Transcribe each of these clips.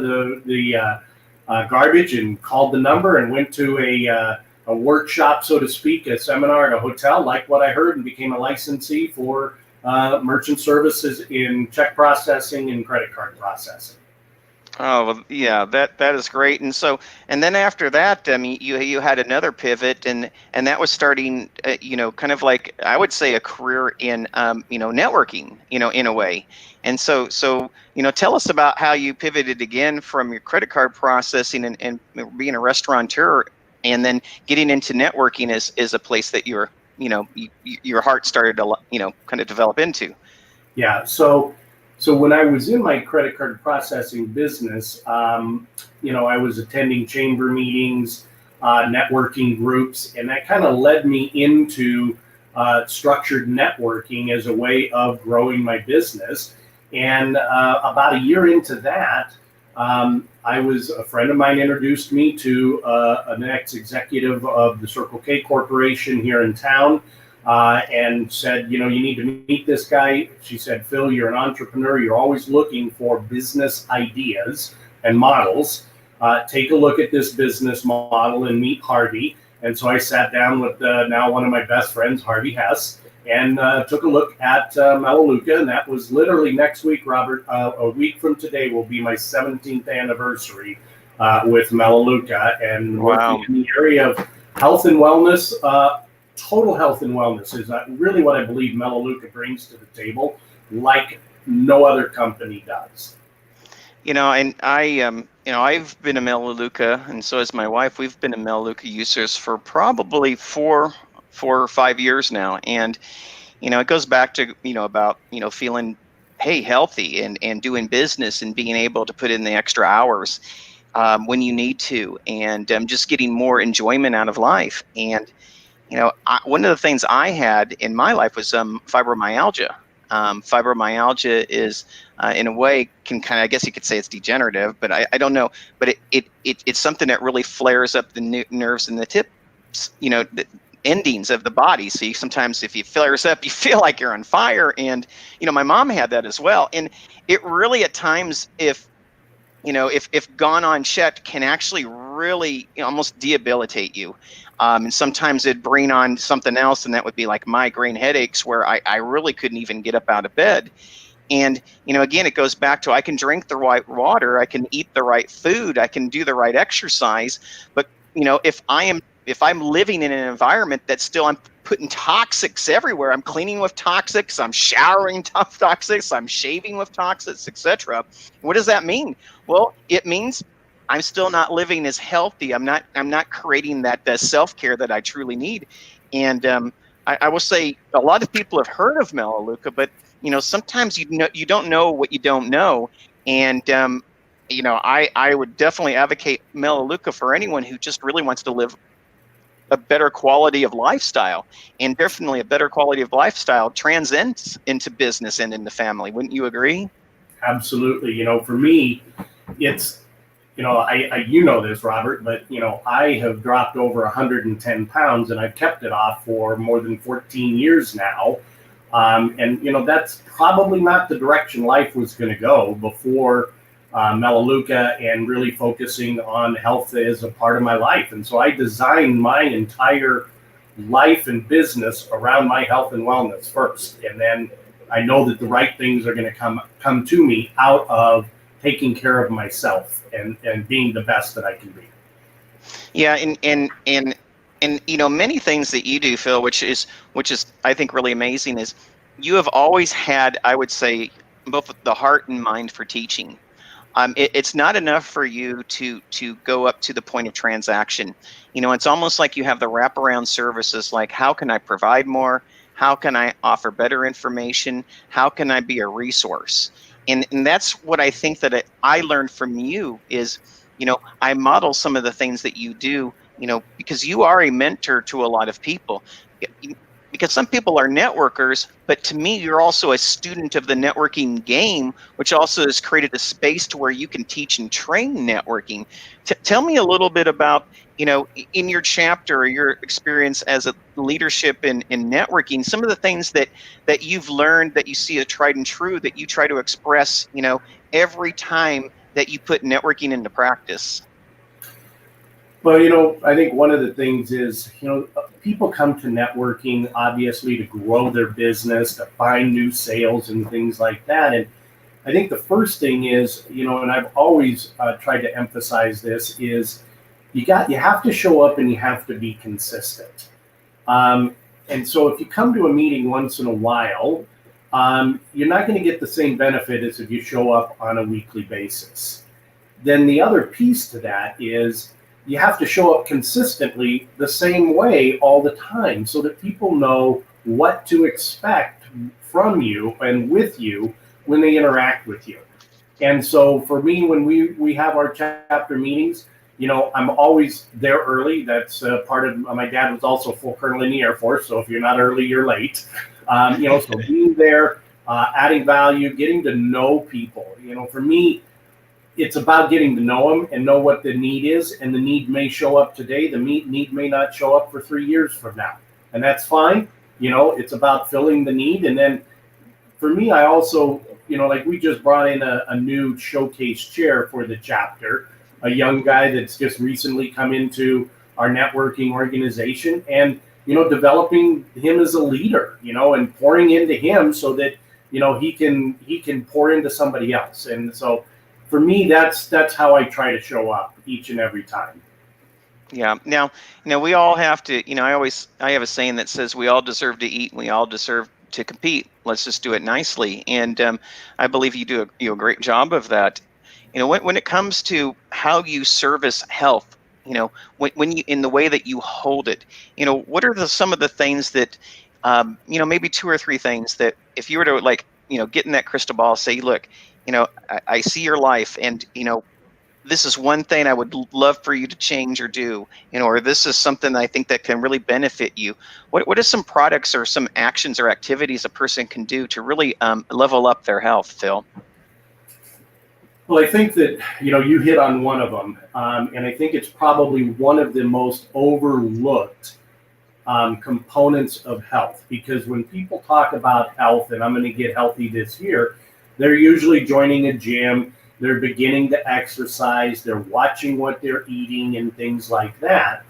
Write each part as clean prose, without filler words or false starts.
the garbage and called the number and went to a workshop, so to speak, a seminar at a hotel, liked what I heard, and became a licensee for merchant services in check processing and credit card processing. Oh, well, yeah, that is great. And so, and then after that, I mean, you had another pivot, and that was starting, kind of like, I would say, a career in, networking, in a way. And so, tell us about how you pivoted again from your credit card processing and being a restaurateur, and then getting into networking is a place that your heart started to, kind of develop into. Yeah. So when I was in my credit card processing business, I was attending chamber meetings, networking groups, and that kind of led me into structured networking as a way of growing my business. And about a year into that, a friend of mine introduced me to an ex-executive of the Circle K Corporation here in town. And said, you need to meet this guy. She said, Phil, you're an entrepreneur. You're always looking for business ideas and models. Take a look at this business model and meet Harvey. And so I sat down with now one of my best friends, Harvey Hess, and took a look at Melaleuca. And that was literally next week, Robert. A week from today will be my 17th anniversary with Melaleuca. And wow. Working in the area of health and wellness. Total health and wellness is really what I believe Melaleuca brings to the table, like no other company does. And I've been a Melaleuca, and so has my wife. We've been a Melaleuca users for probably four or 5 years now, and it goes back to about feeling healthy and doing business and being able to put in the extra hours when you need to, and just getting more enjoyment out of life. And one of the things I had in my life was fibromyalgia. Fibromyalgia is, in a way, can kind of, I guess you could say it's degenerative, but I don't know. But it's something that really flares up the nerves and the tips, the endings of the body. So sometimes if it flares up, you feel like you're on fire. And, my mom had that as well. And it really, at times, if gone unchecked, can actually really almost debilitate you. And sometimes it'd bring on something else, and that would be like migraine headaches, where I really couldn't even get up out of bed. And, again, it goes back to, I can drink the right water, I can eat the right food, I can do the right exercise. But, if I'm living in an environment that still, I'm putting toxics everywhere, I'm cleaning with toxics, I'm showering toxics, I'm shaving with toxics, etc. What does that mean? Well, it means I'm still not living as healthy. I'm not creating that self-care that I truly need. And I will say, a lot of people have heard of Melaleuca, but sometimes you don't know what you don't know. And I would definitely advocate Melaleuca for anyone who just really wants to live a better quality of lifestyle. And definitely a better quality of lifestyle transcends into business and into family. Wouldn't you agree? Absolutely. For me, it's, I this, Robert, but, I have dropped over 110 pounds, and I've kept it off for more than 14 years now. And that's probably not the direction life was going to go before Melaleuca and really focusing on health as a part of my life. And so I designed my entire life and business around my health and wellness first. And then I know that the right things are going to come to me out of taking care of myself and being the best that I can be. Yeah, and many things that you do, Phil, which is I think really amazing, is you have always had, I would say, both the heart and mind for teaching. It's not enough for you to go up to the point of transaction. It's almost like you have the wraparound services, like, how can I provide more? How can I offer better information? How can I be a resource? And that's what I think that I learned from you is, I model some of the things that you do, because you are a mentor to a lot of people. Because some people are networkers, but to me, you're also a student of the networking game, which also has created a space to where you can teach and train networking. Tell me a little bit about, in your chapter or your experience as a leadership in networking, some of the things that you've learned that you see as tried and true that you try to express, every time that you put networking into practice? Well, I think one of the things is, people come to networking obviously to grow their business, to find new sales and things like that. And I think the first thing is, and I've always tried to emphasize this, is you have to show up and you have to be consistent. And so if you come to a meeting once in a while, you're not going to get the same benefit as if you show up on a weekly basis. Then the other piece to that is you have to show up consistently the same way all the time so that people know what to expect from you and with you when they interact with you. And so for me, when we have our chapter meetings, I'm always there early. That's part of my dad was also a full colonel in the Air Force. So if you're not early, you're late. So being there, adding value, getting to know people. For me, it's about getting to know them and know what the need is. And the need may show up today. The need may not show up for 3 years from now. And that's fine. It's about filling the need. And then for me, I also, like we just brought in a new showcase chair for the chapter, a young guy that's just recently come into our networking organization, and, developing him as a leader, and pouring into him so that, he can pour into somebody else. And so for me, that's how I try to show up each and every time. Yeah. Now, we all have to, I have a saying that says we all deserve to eat and we all deserve to compete. Let's just do it nicely. And I believe you do a great job of that. When it comes to how you service health, when you, in the way that you hold it, what are some of the things that, maybe 2 or 3 things that if you were to get in that crystal ball, say, look, I see your life, and, this is one thing I would love for you to change or do, or this is something I think that can really benefit you. What are some products or some actions or activities a person can do to really level up their health, Phil? Well, I think that, you hit on one of them. And I think it's probably one of the most overlooked components of health, because when people talk about health and I'm going to get healthy this year, they're usually joining a gym. They're beginning to exercise. They're watching what they're eating and things like that.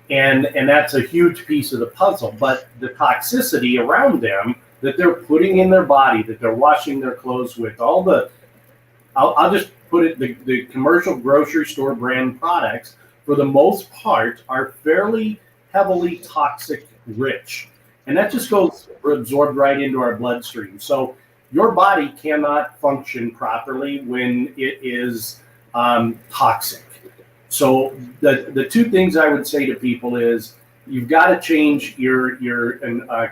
And that's a huge piece of the puzzle. But the toxicity around them that they're putting in their body, that they're washing their clothes with, I'll just put it, the commercial grocery store brand products, for the most part, are fairly heavily toxic rich. And that just goes absorbed right into our bloodstream. So your body cannot function properly when it is toxic. So the 2 things I would say to people is you've got to change your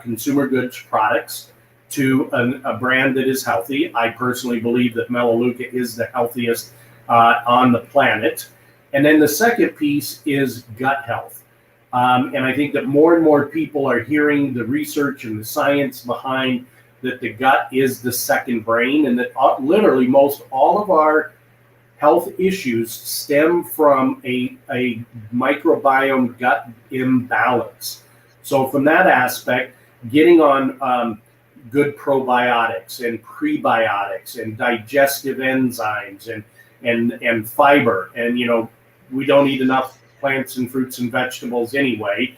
consumer goods products to a brand that is healthy. I personally believe that Melaleuca is the healthiest on the planet. And then the second piece is gut health. And I think that more and more people are hearing the research and the science behind that the gut is the second brain, and that literally most all of our health issues stem from a microbiome gut imbalance. So from that aspect, getting on good probiotics and prebiotics and digestive enzymes and fiber, and we don't eat enough plants and fruits and vegetables anyway.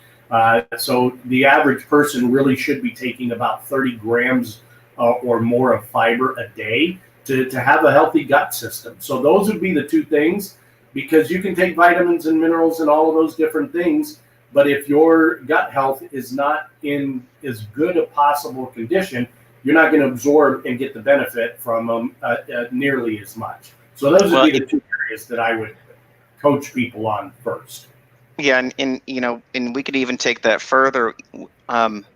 So the average person really should be taking about 30 grams or more of fiber a day to have a healthy gut system. So those would be the 2 things, because you can take vitamins and minerals and all of those different things, but if your gut health is not in as good a possible condition, you're not going to absorb and get the benefit from them nearly as much. So those would be the 2 areas that I would coach people on first. Yeah, and we could even take that further.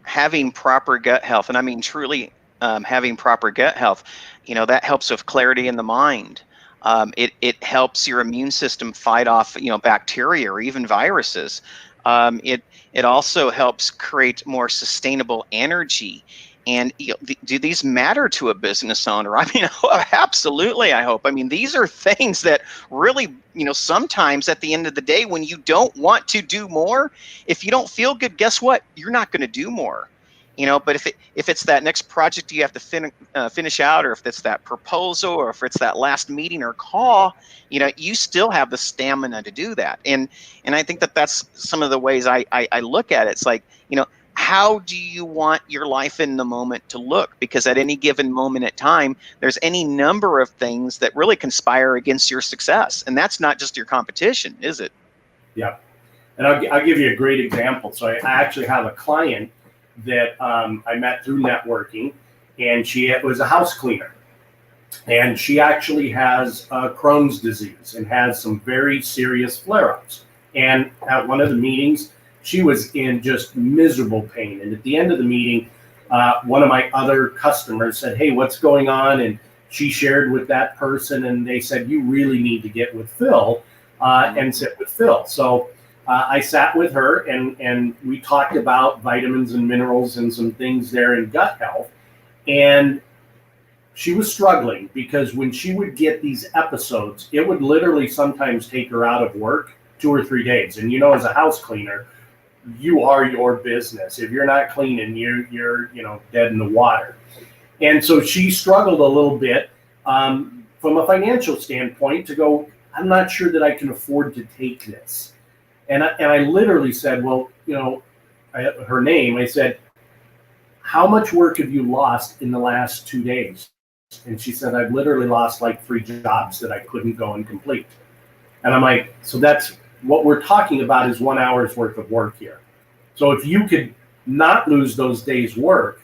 Having proper gut health, and I mean truly having proper gut health, that helps with clarity in the mind. It helps your immune system fight off, bacteria or even viruses. It also helps create more sustainable energy. And do these matter to a business owner? I mean, absolutely, I hope. I mean, these are things that really, sometimes at the end of the day, when you don't want to do more, if you don't feel good, guess what? You're not going to do more. But if it's that next project you have to finish out, or if it's that proposal, or if it's that last meeting or call, you still have the stamina to do that. And I think that's some of the ways I look at it. It's like, how do you want your life in the moment to look? Because at any given moment at time, there's any number of things that really conspire against your success. And that's not just your competition, is it? Yeah. And I'll give you a great example. So I actually have a client that I met through networking, and she was a house cleaner. And she actually has Crohn's disease and has some very serious flare-ups. And at one of the meetings, she was in just miserable pain. And at the end of the meeting, one of my other customers said, "Hey, what's going on?" And she shared with that person, and they said, "You really need to get with Phil and sit with Phil." So I sat with her, and we talked about vitamins and minerals and some things there in gut health. And she was struggling because when she would get these episodes, it would literally sometimes take her out of work 2 or 3 days. And as a house cleaner, you are your business. If you're not cleaning, you're dead in the water. And so she struggled a little bit from a financial standpoint to go, "I'm not sure that I can afford to take this." And I literally said, "Well, her name." I said, "How much work have you lost in the last 2 days?" And she said, "I've literally lost like 3 jobs that I couldn't go and complete." And I'm like, so that's what we're talking about, is 1 hour's worth of work here. So if you could not lose those days' work,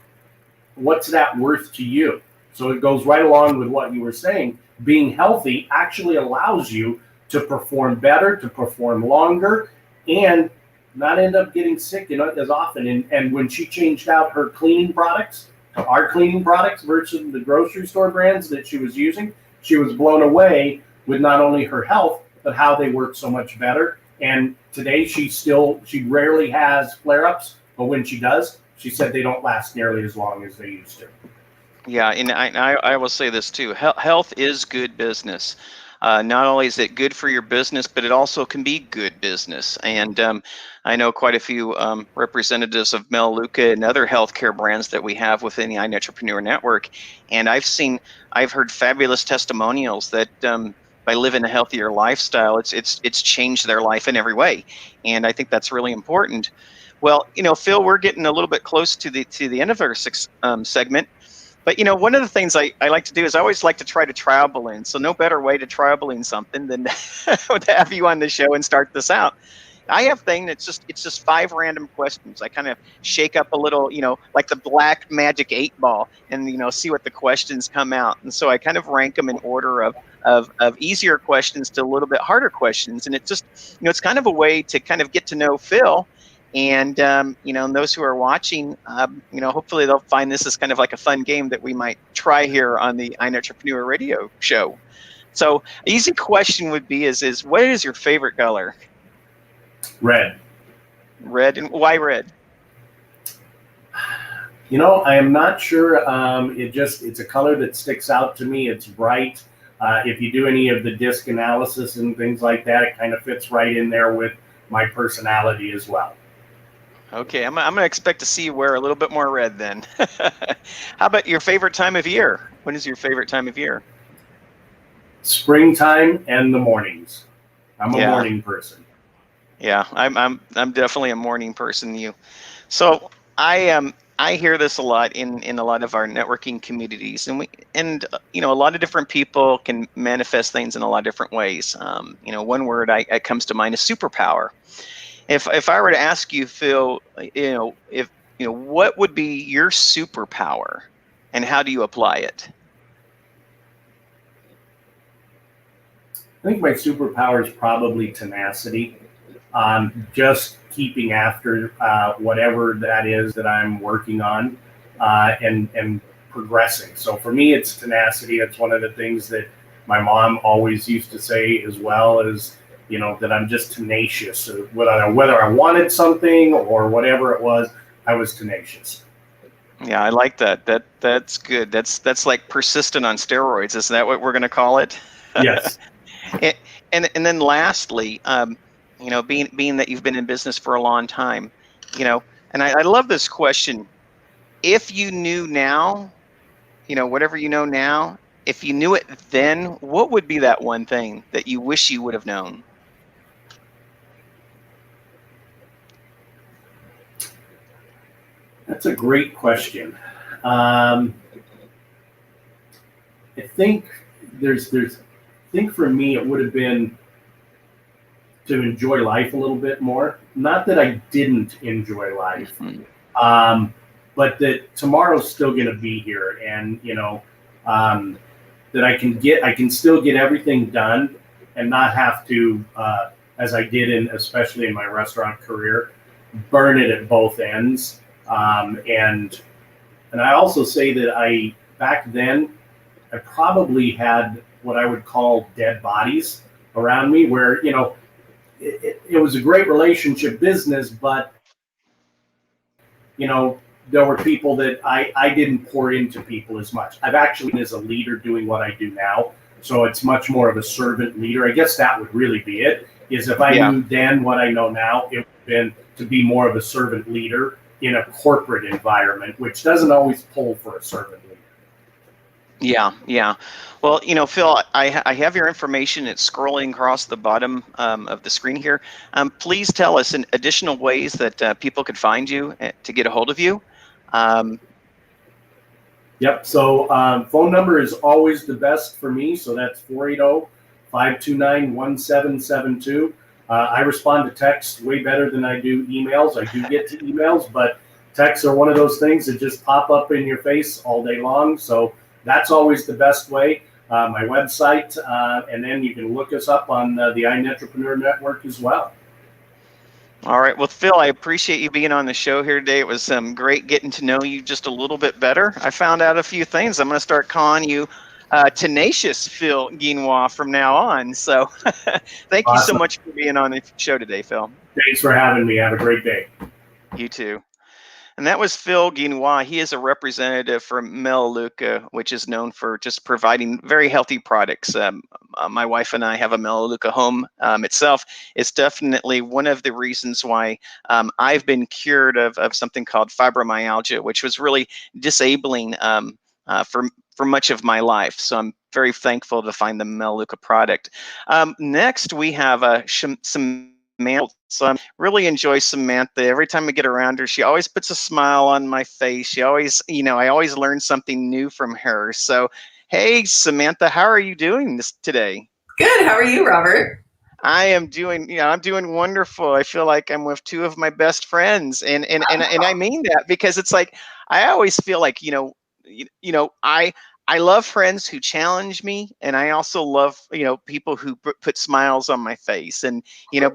what's that worth to you? So it goes right along with what you were saying. Being healthy actually allows you to perform better, to perform longer, and not end up getting sick as often. And when she changed out her cleaning products to our cleaning products versus the grocery store brands that she was using, she was blown away with not only her health, but how they work so much better. And today she rarely has flare-ups, but when she does, she said they don't last nearly as long as they used to. Yeah, and I will say this too. Health is good business. Not only is it good for your business, but it also can be good business. And I know quite a few representatives of Melaleuca and other healthcare brands that we have within the iNETrepreneur network. And I've heard fabulous testimonials that by living a healthier lifestyle, it's changed their life in every way. And I think that's really important. Well, Phil, we're getting a little bit close to the end of our segment. But one of the things I like to do is I always like to try to trial balloon. So no better way to trial balloon something than to have you on the show and start this out. I have thing that's it's just 5 random questions. I kind of shake up a little, like the black magic 8-ball, and see what the questions come out. And so I kind of rank them in order of easier questions to a little bit harder questions. And it's just it's kind of a way to kind of get to know Phil. And and those who are watching, hopefully they'll find this as kind of like a fun game that we might try here on the iNETrepreneur radio show. So, an easy question would be: is what is your favorite color? Red. Red, and why red? I am not sure. It's a color that sticks out to me. It's bright. If you do any of the disc analysis and things like that, it kind of fits right in there with my personality as well. Okay, I'm going to expect to see you wear a little bit more red then. How about your favorite time of year? When is your favorite time of year? Springtime and the mornings. I'm a morning person. Yeah, I'm definitely a morning person. So I hear this a lot in a lot of our networking communities, and a lot of different people can manifest things in a lot of different ways. One word that comes to mind is superpower. If I were to ask you, Phil, what would be your superpower, and how do you apply it? I think my superpower is probably tenacity. Just keeping after whatever that is that I'm working on, and progressing. So for me, it's tenacity. It's one of the things that my mom always used to say, as well as that I'm just tenacious. Whether I wanted something or whatever it was, I was tenacious. Yeah, I like that. That's good. That's like persistent on steroids. Is that what we're going to call it? Yes. and then lastly, being that you've been in business for a long time, and I love this question. if you knew now, whatever you know now, if you knew it then, what would be that one thing that you wish you would have known? That's a great question. I think I think for me it would have been to enjoy life a little bit more. Not that I didn't enjoy life, but that tomorrow's still going to be here, and that I can still get everything done, and not have to, as I did especially in my restaurant career, burn it at both ends. And I also say that back then I probably had what I would call dead bodies around me, where it was a great relationship business, but there were people that I didn't pour into people as much. I've actually been as a leader doing what I do now, so it's much more of a servant leader. I guess that would really be it. Is if I knew then what I know now, it would have been to be more of a servant leader in a corporate environment, which doesn't always pull for a servant leader. Yeah. Well, Phil, I have your information. It's scrolling across the bottom of the screen here. Please tell us in additional ways that people could find you to get a hold of you. Yep. So phone number is always the best for me. So that's 480-529-1772. I respond to texts way better than I do emails. I do get to emails, but texts are one of those things that just pop up in your face all day long. So that's always the best way. My website, and then you can look us up on the iNETrepreneur network as well. All right. Well, Phil, I appreciate you being on the show here today. It was great getting to know you just a little bit better. I found out a few things. I'm going to start calling you Tenacious Phil Guinouard from now on. So thank you so much for being on the show today, Phil. Thanks for having me. Have a great day. You too. And that was Phil Guinouard. He is a representative from Melaleuca, which is known for just providing very healthy products. My wife and I have a Melaleuca home itself. It's definitely one of the reasons why I've been cured of something called fibromyalgia, which was really disabling for much of my life. So I'm very thankful to find the Melaleuca product. Next, we have some So I really enjoy Samantha. Every time I get around her, she always puts a smile on my face. She always, I always learn something new from her. So, hey, Samantha, how are you doing today? Good. How are you, Robert? I'm doing wonderful. I feel like I'm with two of my best friends, and I mean that because it's like I always feel like I love friends who challenge me, and I also love people who put smiles on my face. And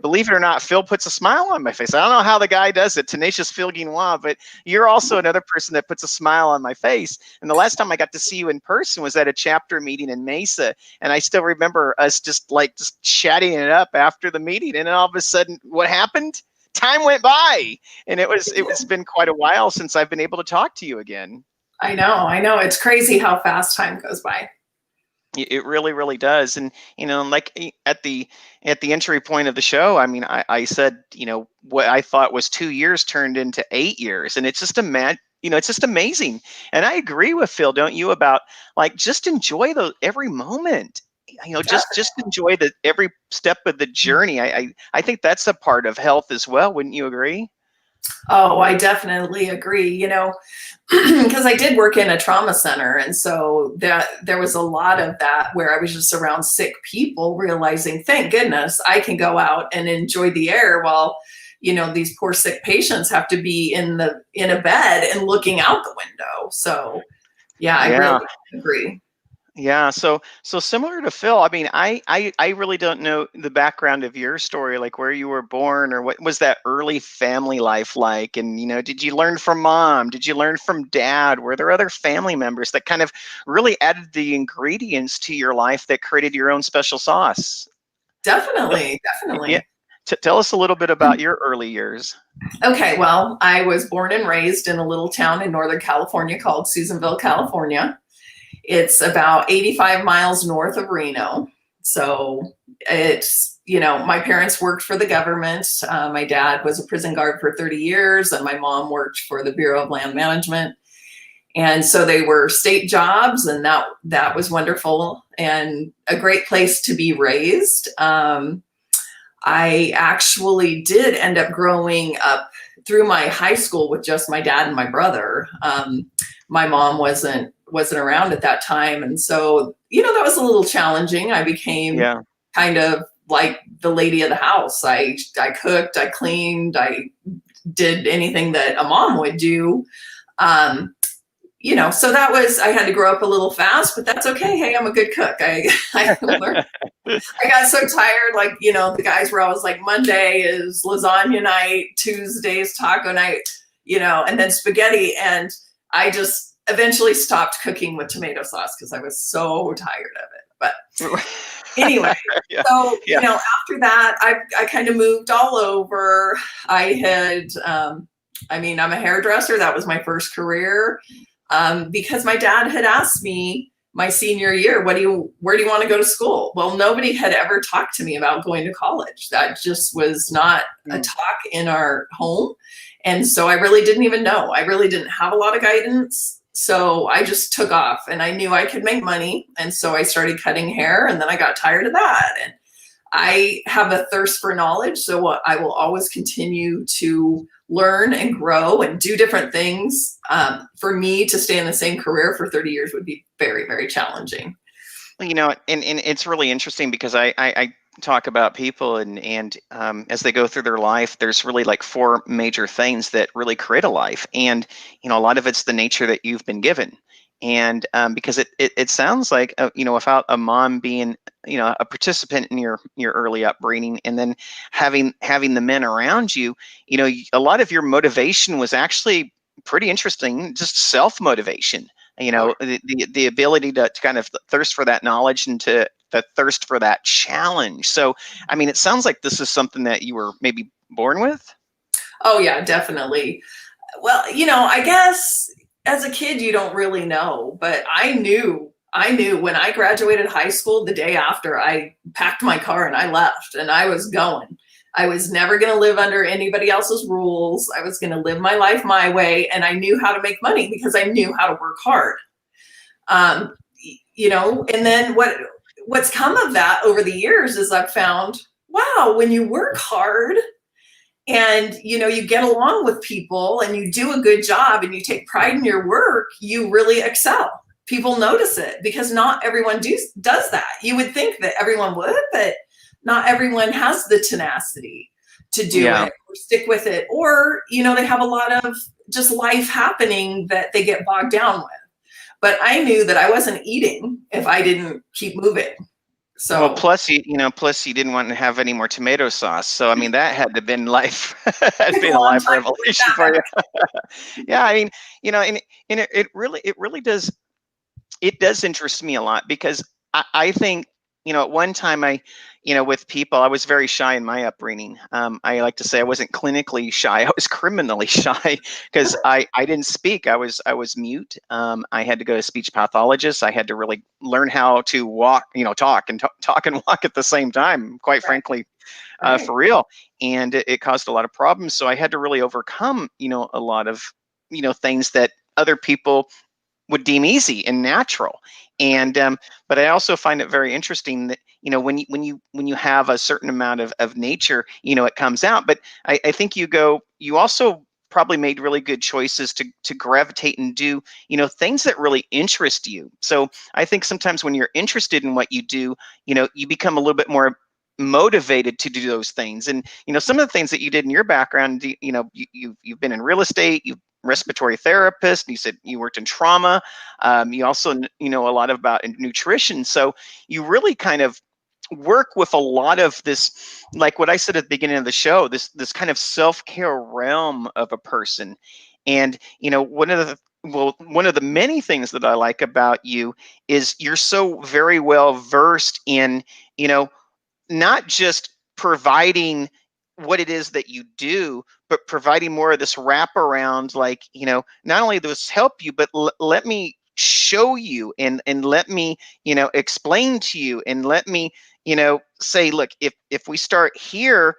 believe it or not, Phil puts a smile on my face. I don't know how the guy does it, Tenacious Phil Guinouard, but you're also another person that puts a smile on my face. And the last time I got to see you in person was at a chapter meeting in Mesa, and I still remember us just chatting it up after the meeting. And then all of a sudden, what happened? Time went by, and it's been quite a while since I've been able to talk to you again. I know. It's crazy how fast time goes by. It really, really does. And, like at the entry point of the show, I mean, I said, what I thought was 2 years turned into 8 years. And it's just it's just amazing. And I agree with Phil, don't you, about just enjoy every moment. Just enjoy every step of the journey. I think that's a part of health as well. Wouldn't you agree? Oh, I definitely agree, because I did work in a trauma center. And so there was a lot of that where I was just around sick people realizing, thank goodness I can go out and enjoy the air while, these poor sick patients have to be in a bed and looking out the window. So yeah, I really agree. Yeah, so similar to Phil, I mean, I really don't know the background of your story, like where you were born or what was that early family life like? And, did you learn from mom? Did you learn from dad? Were there other family members that kind of really added the ingredients to your life that created your own special sauce? Definitely. Yeah. Tell us a little bit about your early years. Okay, well, I was born and raised in a little town in Northern California called Susanville, California. It's about 85 miles north of Reno. So it's, my parents worked for the government. My dad was a prison guard for 30 years, and my mom worked for the Bureau of Land Management. And so they were state jobs, and that was wonderful and a great place to be raised. I actually did end up growing up through my high school with just my dad and my brother. My mom wasn't around at that time, and so that was a little challenging. I became kind of like the lady of the house. I cooked, I cleaned, I did anything that a mom would do. So that was, I had to grow up a little fast, but that's okay. Hey, I'm a good cook. I learned. I got so tired, like, the guys were always like, Monday is lasagna night, Tuesday is taco night, and then spaghetti. And I just eventually stopped cooking with tomato sauce because I was so tired of it. But anyway, so, after that, I kind of moved all over. I had, I'm a hairdresser. That was my first career. Because my dad had asked me my senior year, where do you want to go to school? Well, nobody had ever talked to me about going to college. That just was not a talk in our home. And so I really didn't even know. I really didn't have a lot of guidance. So I just took off, and I knew I could make money. And so I started cutting hair, and then I got tired of that. And I have a thirst for knowledge. So I will always continue to learn and grow and do different things. For me to stay in the same career for 30 years would be very, very challenging. Well, and it's really interesting because I talk about people and as they go through their life, there's really like 4 major things that really create a life. And, a lot of it's the nature that you've been given. And because it sounds like, without a mom being, a participant in your early upbringing, and then having the men around you, a lot of your motivation was actually pretty interesting, just self-motivation, the ability to kind of thirst for that knowledge and to the thirst for that challenge. So, it sounds like this is something that you were maybe born with. Oh yeah, definitely. Well, I guess as a kid, you don't really know, but I knew when I graduated high school, the day after, I packed my car and I left, and I was going. I was never going to live under anybody else's rules. I was going to live my life my way, and I knew how to make money because I knew how to work hard. And then what's come of that over the years is I've found, wow, when you work hard and you get along with people and you do a good job and you take pride in your work, you really excel. People notice it because not everyone does that. You would think that everyone would, but not everyone has the tenacity to do it or stick with it, or they have a lot of just life happening that they get bogged down with. But I knew that I wasn't eating if I didn't keep moving. So, well, plus you didn't want to have any more tomato sauce. So, that had to have been life, had been a life revelation for you. Yeah, and it really does. It does interest me a lot because I think, at one time with people, I was very shy in my upbringing. I like to say I wasn't clinically shy. I was criminally shy because I didn't speak. I was mute. I had to go to speech pathologists. I had to really learn how to walk, talk and walk at the same time, quite frankly, for real. And it caused a lot of problems. So I had to really overcome, a lot of, things that other people would deem easy and natural. And but I also find it very interesting that when you have a certain amount of nature, it comes out. But I think you also probably made really good choices to gravitate and do things that really interest you. So I think sometimes when you're interested in what you do, you become a little bit more motivated to do those things. And some of the things that you did in your background, you've been in real estate, you've respiratory therapist. You said you worked in trauma. You also know a lot about nutrition. So you really kind of work with a lot of this, like what I said at the beginning of the show, this kind of self-care realm of a person. And one of the many things that I like about you is you're so very well versed in not just providing what it is that you do, but providing more of this wraparound, like, not only does this help you, but let me show you and let me, explain to you and let me, say, look, if we start here,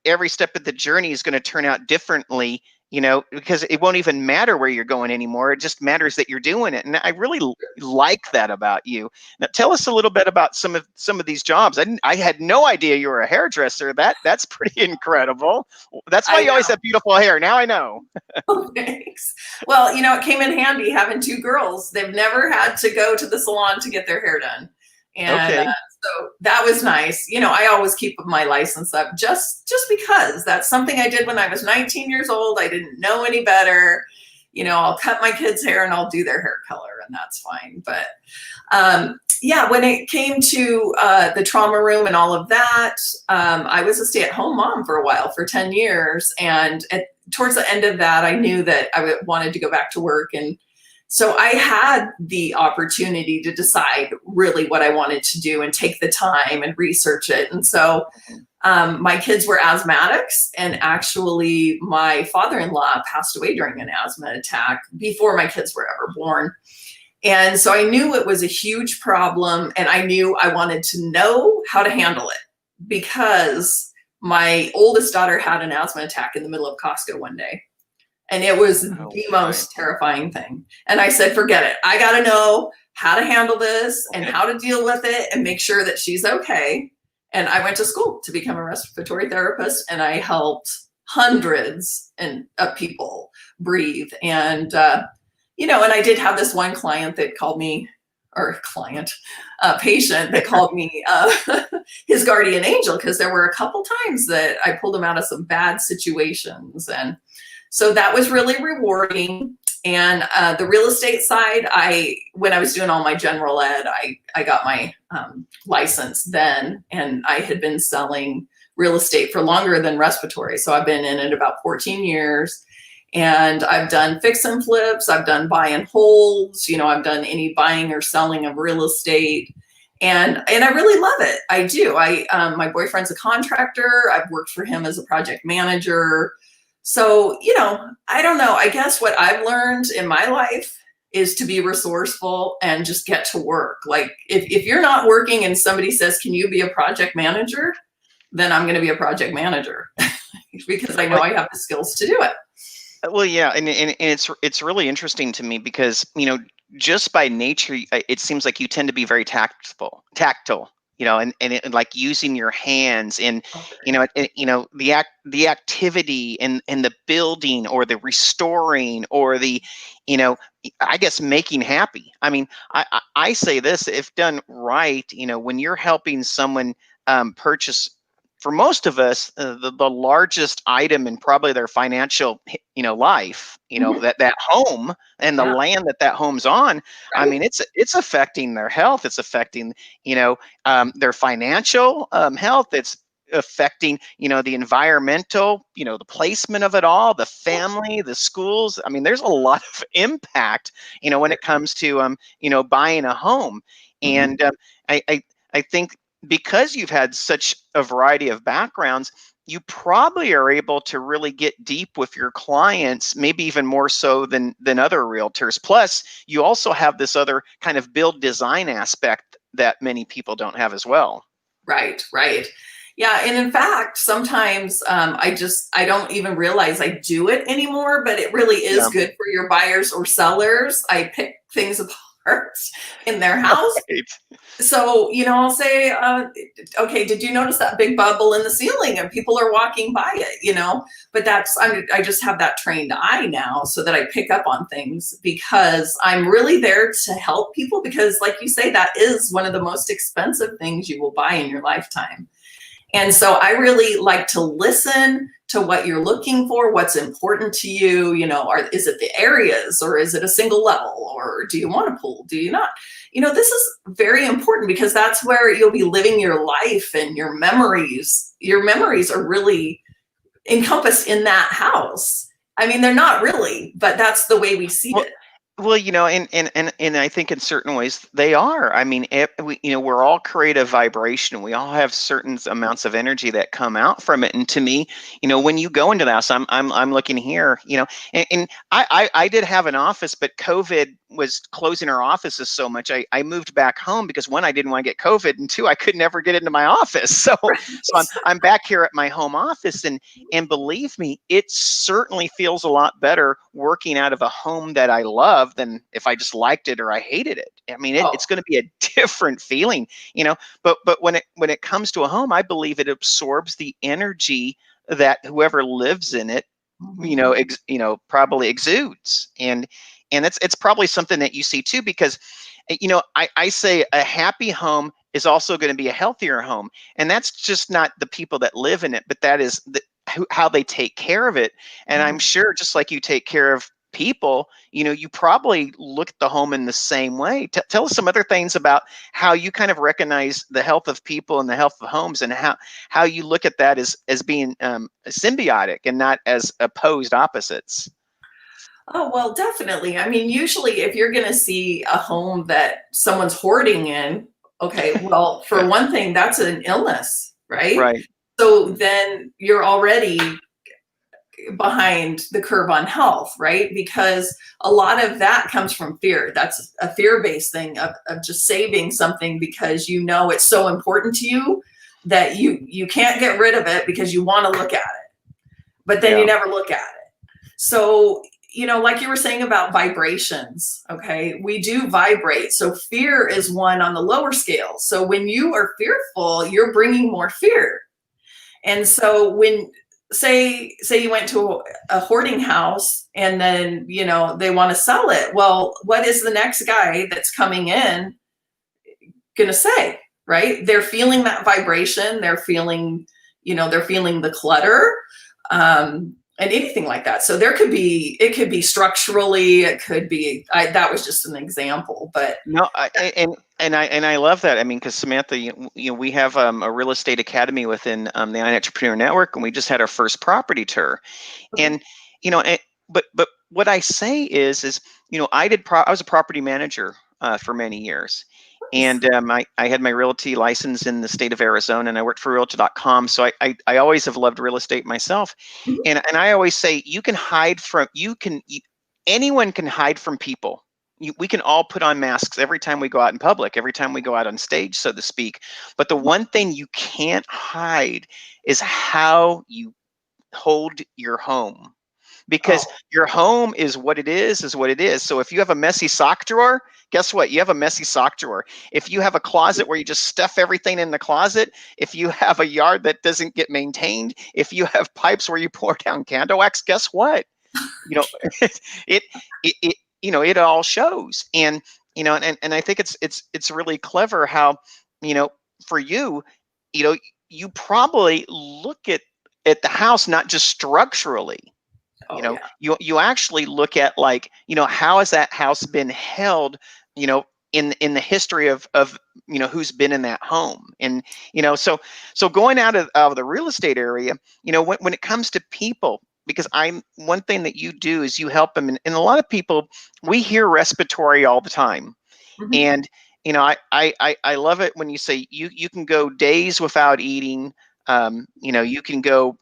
every step of the journey is going to turn out differently, because it won't even matter where you're going anymore. It just matters that you're doing it. And I really like that about you. Now, tell us a little bit about some of these jobs. I had no idea you were a hairdresser. That's pretty incredible. That's why you always have beautiful hair. Now I know. Oh, thanks. Well, it came in handy having two girls. They've never had to go to the salon to get their hair done. And okay. So that was nice. I always keep my license up just because that's something I did when I was 19 years old. I didn't know any better. I'll cut my kids' hair and I'll do their hair color, and that's fine. But when it came to the trauma room and all of that, I was a stay-at-home mom for a while, for 10 years. And towards the end of that, I knew that I wanted to go back to work. And so I had the opportunity to decide really what I wanted to do and take the time and research it. And so my kids were asthmatics, and actually my father-in-law passed away during an asthma attack before my kids were ever born. And so I knew it was a huge problem, and I knew I wanted to know how to handle it, because my oldest daughter had an asthma attack in the middle of Costco one day. And it was the most terrifying thing. And I said, forget it. I got to know how to handle this and how to deal with it and make sure that she's okay. And I went to school to become a respiratory therapist, and I helped hundreds of people breathe. And, and I did have this one client that called me, or patient that called me his guardian angel, because there were a couple times that I pulled him out of some bad situations. And so that was really rewarding. And the real estate side, when I was doing all my general ed, I got my license then, and I had been selling real estate for longer than respiratory. So I've been in it about 14 years. And I've done fix and flips. I've done buy and holds. I've done any buying or selling of real estate. And I really love it. I do. My boyfriend's a contractor. I've worked for him as a project manager. So, I don't know. I guess what I've learned in my life is to be resourceful and just get to work. Like if you're not working and somebody says, can you be a project manager? Then I'm going to be a project manager because I know I have the skills to do it. Well, yeah. And it's really interesting to me because, just by nature, it seems like you tend to be very tactile, and like using your hands and, the activity and the building or the restoring or the, I guess making happy. I mean, I say this, if done right, when you're helping someone purchase, for most of us, the largest item in probably their financial, life, that home and the land that home's on. Right. I mean, it's affecting their health. It's affecting, their financial health. It's affecting, the environmental, the placement of it all, the family, the schools. I mean, there's a lot of impact, when it comes to, buying a home. And I think, because you've had such a variety of backgrounds, you probably are able to really get deep with your clients, maybe even more so than other realtors. Plus, you also have this other kind of build design aspect that many people don't have as well. Right. Yeah. And in fact, sometimes I don't even realize I do it anymore, but it really is good for your buyers or sellers. I pick things apart in their house. Right. So, I'll say, okay, did you notice that big bubble in the ceiling? And people are walking by it, but I just have that trained eye now so that I pick up on things, because I'm really there to help people, because like you say, that is one of the most expensive things you will buy in your lifetime. And so I really like to listen to what you're looking for, what's important to you, is it the areas, or is it a single level, or do you want a pool? Do you not? This is very important, because that's where you'll be living your life, and your memories are really encompassed in that house. I mean, they're not really, but that's the way we see it. Well, and I think in certain ways they are. I mean, we're all creative vibration. We all have certain amounts of energy that come out from it. And to me, when you go into the house, I'm looking here, and I did have an office, but COVID was closing our offices so much. I moved back home because one, I didn't want to get COVID, and two, I could never get into my office. So I'm back here at my home office, and believe me, it certainly feels a lot better working out of a home that I love than if I just liked it or I hated it. I mean, Oh. it's going to be a different feeling, but when it comes to a home, I believe it absorbs the energy that whoever lives in it, probably exudes. And it's probably something that you see too, because, I say a happy home is also going to be a healthier home. And that's just not the people that live in it, but that is how they take care of it. And I'm sure just like you take care of people, you probably look at the home in the same way. Tell us some other things about how you kind of recognize the health of people and the health of homes, and how you look at that as being symbiotic and not as opposed opposites. Oh, well, definitely. I mean, usually if you're going to see a home that someone's hoarding in, okay, well, for one thing, that's an illness, right? Right. So then you're already behind the curve on health, right? Because a lot of that comes from fear. That's a fear-based thing of just saving something because it's so important to you that you can't get rid of it because you want to look at it, but then you never look at it. So like you were saying about vibrations, okay, we do vibrate. So fear is one on the lower scale. So when you are fearful, you're bringing more fear. And so when, say you went to a hoarding house and then, they want to sell it. Well, what is the next guy that's coming in going to say, right? They're feeling that vibration. They're feeling the clutter. And anything like that. So it could be structurally, it could be, that was just an example, but. No, I love that. I mean, because Samantha, we have a real estate academy within the iNETrepreneur network, and we just had our first property tour. Okay. And but what I say is I was a property manager for many years. And I had my realty license in the state of Arizona, and I worked for Realtor.com. So I always have loved real estate myself. Mhm. And I always say anyone can hide from people. We can all put on masks every time we go out in public, every time we go out on stage, so to speak. But the one thing you can't hide is how you hold your home. Because your home is what it is what it is. So if you have a messy sock drawer, guess what? You have a messy sock drawer. If you have a closet where you just stuff everything in the closet, if you have a yard that doesn't get maintained, if you have pipes where you pour down candle wax, guess what? It all shows. And I think it's really clever how, for you, you probably look at the house not just structurally. You actually look at how has that house been held, in the history of who's been in that home. And so going out of the real estate area, when it comes to people, because one thing that you do is you help them, and a lot of people, we hear respiratory all the time. Mhm. And I love it when you say you can go days without eating. You can go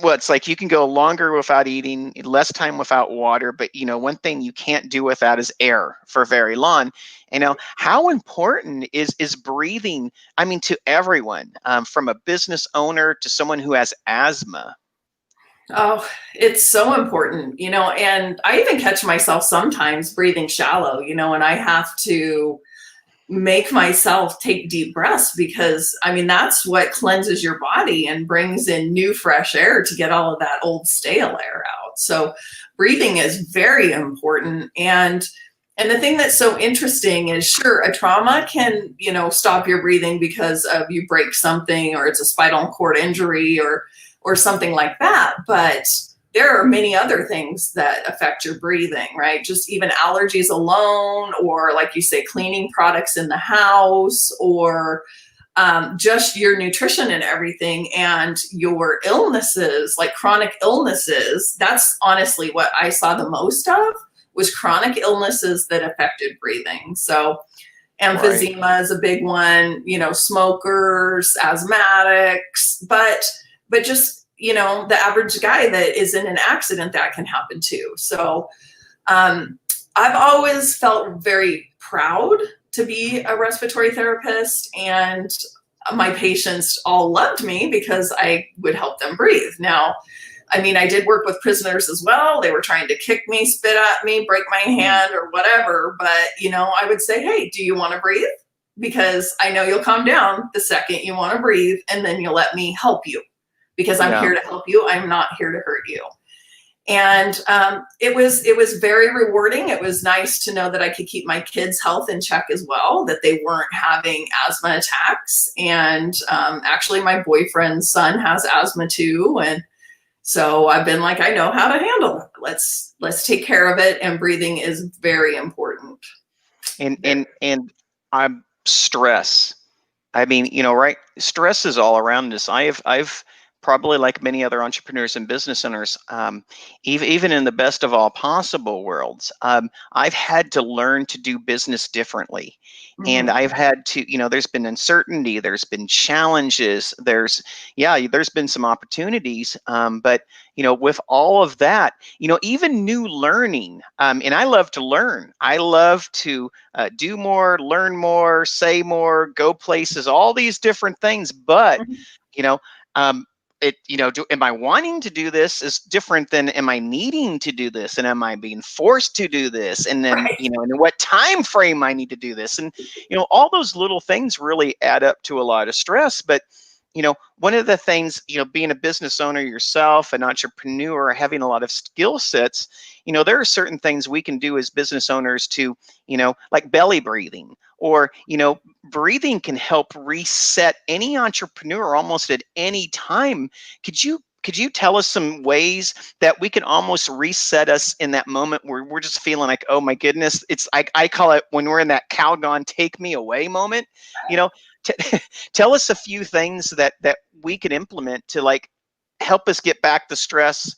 well, it's like you can go longer without eating, less time without water, but one thing you can't do without is air for very long. How important is breathing? I mean, to everyone, from a business owner to someone who has asthma. Oh, it's so important, and I even catch myself sometimes breathing shallow, and I have to make myself take deep breaths because that's what cleanses your body and brings in new fresh air to get all of that old stale air out. So breathing is very important. And the thing that's so interesting is, sure, a trauma can, stop your breathing because of you break something or it's a spinal cord injury or something like that. But there are many other things that affect your breathing, right? Just even allergies alone, or like you say, cleaning products in the house, or just your nutrition and everything, and your illnesses, like chronic illnesses. That's honestly what I saw the most of was chronic illnesses that affected breathing. So emphysema Right. is a big one, smokers, asthmatics, but just, the average guy that is in an accident, that can happen too. So I've always felt very proud to be a respiratory therapist, and my patients all loved me because I would help them breathe. Now, I mean, I did work with prisoners as well. They were trying to kick me, spit at me, break my hand or whatever. But, I would say, hey, do you want to breathe? Because I know you'll calm down the second you want to breathe, and then you'll let me help you, because I'm Yeah. here to help you. I'm not here to hurt you. And it was very rewarding. It was nice to know that I could keep my kids' health in check as well, that they weren't having asthma attacks. And actually, my boyfriend's son has asthma too. And so I've been like, I know how to handle it. Let's take care of it. And breathing is very important. And I'm stress. I mean, right? Stress is all around us. I've probably, like many other entrepreneurs and business owners, even in the best of all possible worlds, I've had to learn to do business differently. And I've had to, there's been uncertainty, there's been challenges, there's been some opportunities. But, with all of that, even new learning, and I love to learn. I love to do more, learn more, say more, go places, all these different things. But, um, am I wanting to do this is different than am I needing to do this, and am I being forced to do this, and then Right. and in what time frame I need to do this, and all those little things really add up to a lot of stress. But one of the things, being a business owner yourself, an entrepreneur, having a lot of skill sets, there are certain things we can do as business owners to, like belly breathing, or, breathing can help reset any entrepreneur almost at any time. Could you tell us some ways that we can almost reset us in that moment where we're just feeling like, oh my goodness, it's I call it when we're in that Calgon take me away moment, tell us a few things that we can implement to like help us get back the stress,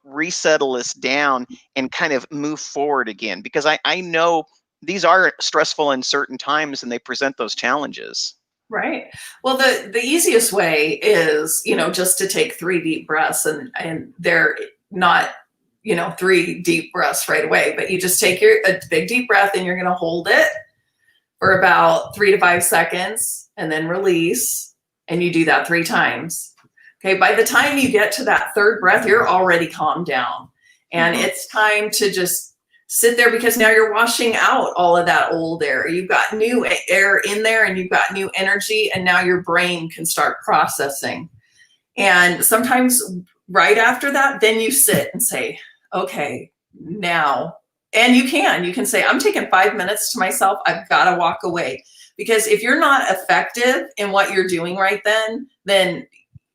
resettle us down and kind of move forward again, because I know these are stressful in certain times and they present those challenges. Right. Well, the easiest way is, just to take 3 deep breaths, and they're not, 3 deep breaths right away, but you just take a big deep breath, and you're going to hold it for about 3 to 5 seconds and then release. And you do that 3 times. Okay. By the time you get to that 3rd breath, you're already calmed down, and it's time to just sit there, because now you're washing out all of that old air. You've got new air in there, and you've got new energy, and now your brain can start processing. And sometimes right after that, then you sit and say, okay, now, and you can say, I'm taking 5 minutes to myself. I've got to walk away, because if you're not effective in what you're doing right then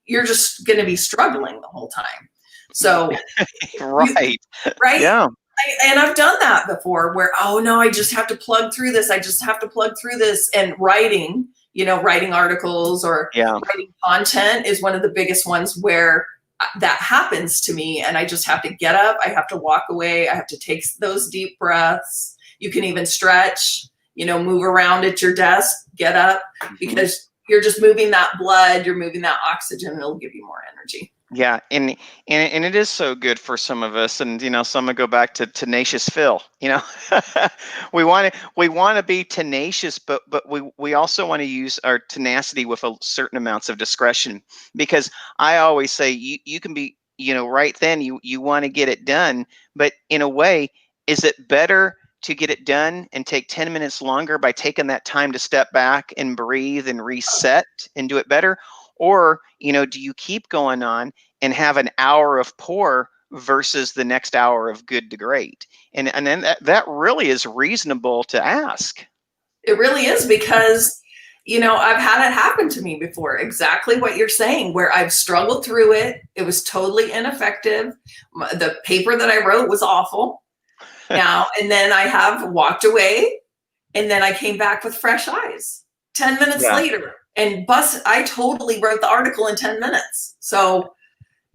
you're just going to be struggling the whole time. So, Right. right. Yeah. And I've done that before, where, oh no, I just have to plug through this. I just have to plug through this. And writing articles or writing content is one of the biggest ones where that happens to me. And I just have to get up. I have to walk away. I have to take those deep breaths. You can even stretch, move around at your desk, get up, because you're just moving that blood, you're moving that oxygen, and it'll give you more energy. Yeah, and it is so good for some of us, and some would go back to tenacious Phil. We want to be tenacious, but we also want to use our tenacity with a certain amounts of discretion, because I always say you can be, right then you want to get it done, but in a way, is it better to get it done and take 10 minutes longer by taking that time to step back and breathe and reset and do it better? Or, do you keep going on and have an hour of poor versus the next hour of good to great? And then that really is reasonable to ask. It really is, because, I've had it happen to me before, exactly what you're saying, where I've struggled through it. It was totally ineffective. The paper that I wrote was awful. Now, and then I have walked away, and then I came back with fresh eyes 10 minutes later. And I totally wrote the article in 10 minutes. So,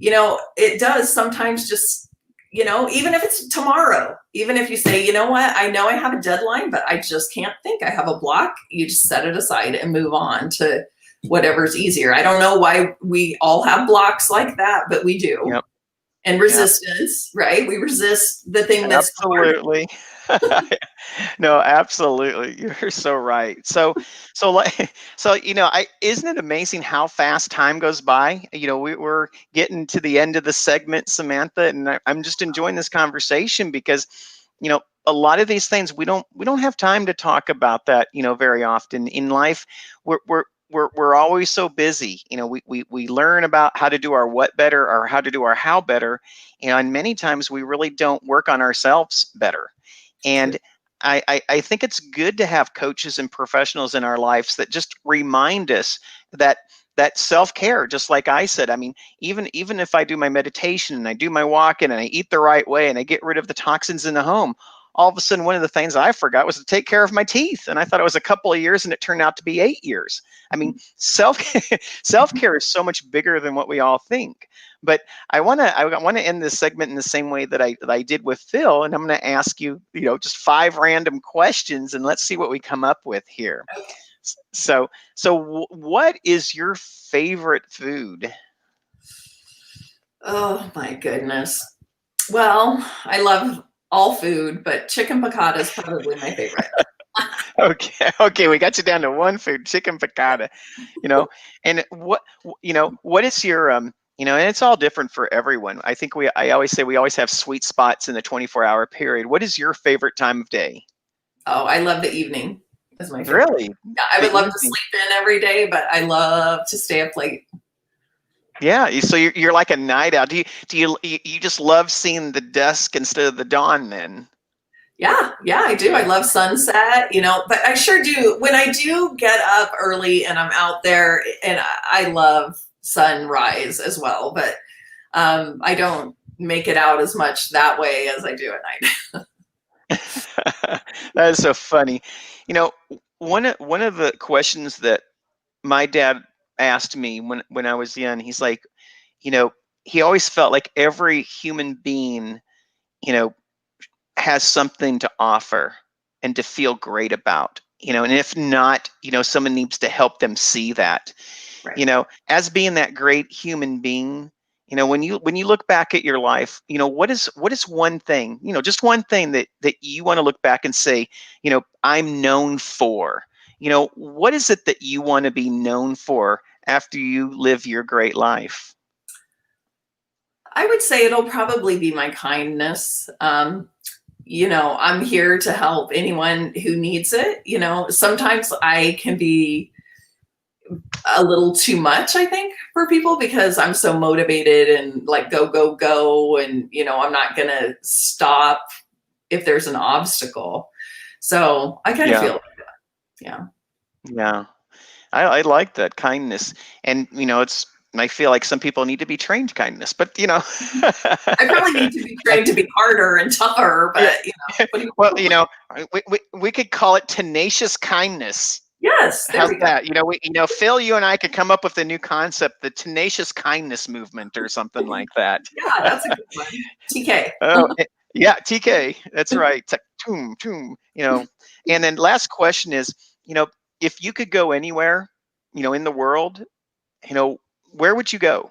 it does sometimes just even if it's tomorrow, even if you say, you know what, I know I have a deadline, but I just can't think. I have a block. You just set it aside and move on to whatever's easier. I don't know why we all have blocks like that, but we do. Yep. And resistance, right? We resist the thing that's absolutely. No, absolutely. You're so right. Isn't it amazing how fast time goes by? We're getting to the end of the segment, Samantha, and I'm just enjoying this conversation because, a lot of these things we don't have time to talk about that, very often in life. We're always so busy. We learn about how to do our what better or how to do our how better, and many times we really don't work on ourselves better. And I think it's good to have coaches and professionals in our lives that just remind us that self-care, just like I said. I mean, even if I do my meditation and I do my walking and I eat the right way and I get rid of the toxins in the home, all of a sudden one of the things I forgot was to take care of my teeth. And I thought it was a couple of years and it turned out to be 8 years. I mean, self-care is so much bigger than what we all think. But I want to end this segment in the same way that I did with Phil, and I'm going to ask you, just 5 random questions, and let's see what we come up with here. Okay. So what is your favorite food? Oh my goodness. Well, I love all food, but chicken piccata is probably my favorite. Okay, we got you down to one food, chicken piccata. And what is your and it's all different for everyone. I think I always say we always have sweet spots in the 24-hour period. What is your favorite time of day? Oh, I love the evening. That's my favorite. Really? Yeah, I would love to sleep in every day, but I love to stay up late. Yeah, so you're like a night owl. Do you just love seeing the dusk instead of the dawn then? Yeah, I do. I love sunset, but I sure do. When I do get up early and I'm out there, and I love sunrise as well, but I don't make it out as much that way as I do at night. That is so funny. One of the questions that my dad asked me when I was young, he's like, he always felt like every human being, has something to offer and to feel great about, and if not, someone needs to help them see that. Right. As being that great human being, when you look back at your life, what is one thing, just one thing that you want to look back and say, I'm known for, what is it that you want to be known for after you live your great life? I would say it'll probably be my kindness. I'm here to help anyone who needs it. Sometimes I can be a little too much, I think, for people because I'm so motivated and like go. And, I'm not going to stop if there's an obstacle. So I kind of feel like that. Yeah. Yeah. I like that kindness. And, I feel like some people need to be trained kindness, but I probably need to be trained to be harder and tougher, but well, we could call it tenacious kindness. Yes, how's that? Phil, you and I could come up with a new concept, the tenacious kindness movement or something like that. Yeah, that's a good one. TK. Yeah, TK. That's right. It's like toom. And then last question is, if you could go anywhere, in the world, where would you go?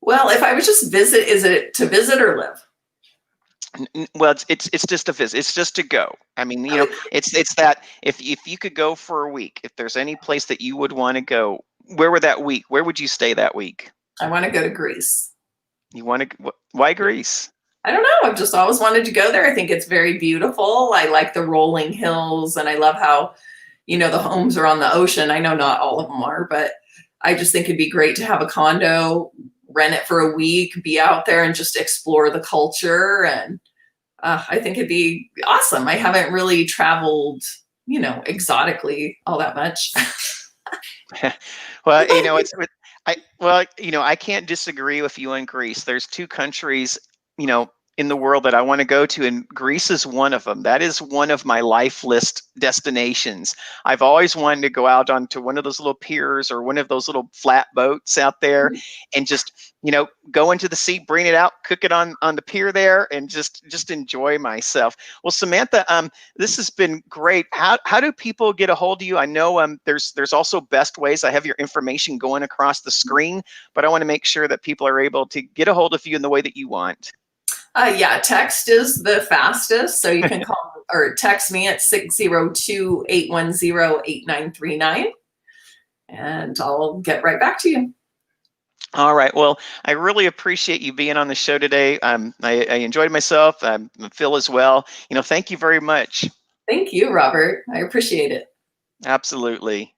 Well, if I was just visit, is it to visit or live? Well, it's just a visit. It's just to go. I mean, it's that if you could go for a week, if there's any place that you would want to go, where would you stay that week? I want to go to Greece. You want to? Why Greece? I don't know. I've just always wanted to go there. I think it's very beautiful. I like the rolling hills, and I love how, the homes are on the ocean. I know not all of them are, but I just think it'd be great to have a condo, rent it for a week, be out there and just explore the culture. And I think it'd be awesome. I haven't really traveled, exotically all that much. Well, I can't disagree with you on Greece. There's 2 countries, in in the world that I want to go to, and Greece is one of them. That is one of my life list destinations. I've always wanted to go out onto one of those little piers or one of those little flat boats out there and just, go into the sea, bring it out, cook it on the pier there, and just enjoy myself. Well, Samantha, this has been great. How do people get a hold of you? I know there's also best ways. I have your information going across the screen, but I want to make sure that people are able to get a hold of you in the way that you want. Text is the fastest. So you can call or text me at 602-810-8939, and I'll get right back to you. All right. Well, I really appreciate you being on the show today. I enjoyed myself. Phil as well. Thank you very much. Thank you, Robert. I appreciate it. Absolutely.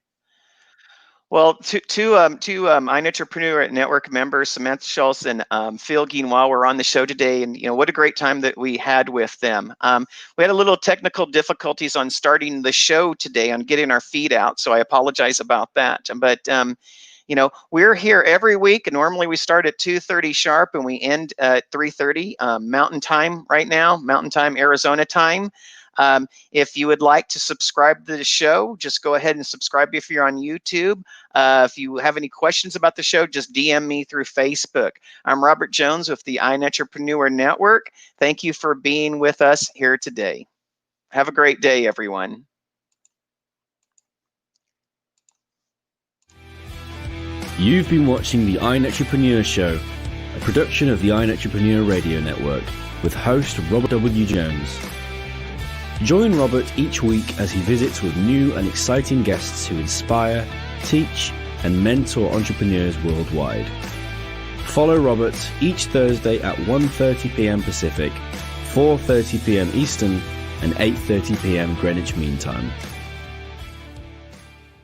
Well, to iNETrepreneur Network members, Samantha Scholz and Phil Guinouard were on the show today, and what a great time that we had with them. We had a little technical difficulties on starting the show today, on getting our feed out, so I apologize about that. But we're here every week, and normally we start at 2:30 sharp and we end at 3:30 Mountain Time right now, Mountain Time, Arizona time. If you would like to subscribe to the show, just go ahead and subscribe if you're on YouTube. If you have any questions about the show, just DM me through Facebook. I'm Robert Jones with the iNETrepreneur Network. Thank you for being with us here today. Have a great day, everyone. You've been watching the iNETrepreneur Show, a production of the iNETrepreneur Radio Network, with host Robert W. Jones. Join Robert each week as he visits with new and exciting guests who inspire, teach, and mentor entrepreneurs worldwide. Follow Robert each Thursday at 1:30 p.m. Pacific, 4:30 p.m. Eastern, and 8:30 p.m. Greenwich Mean Time.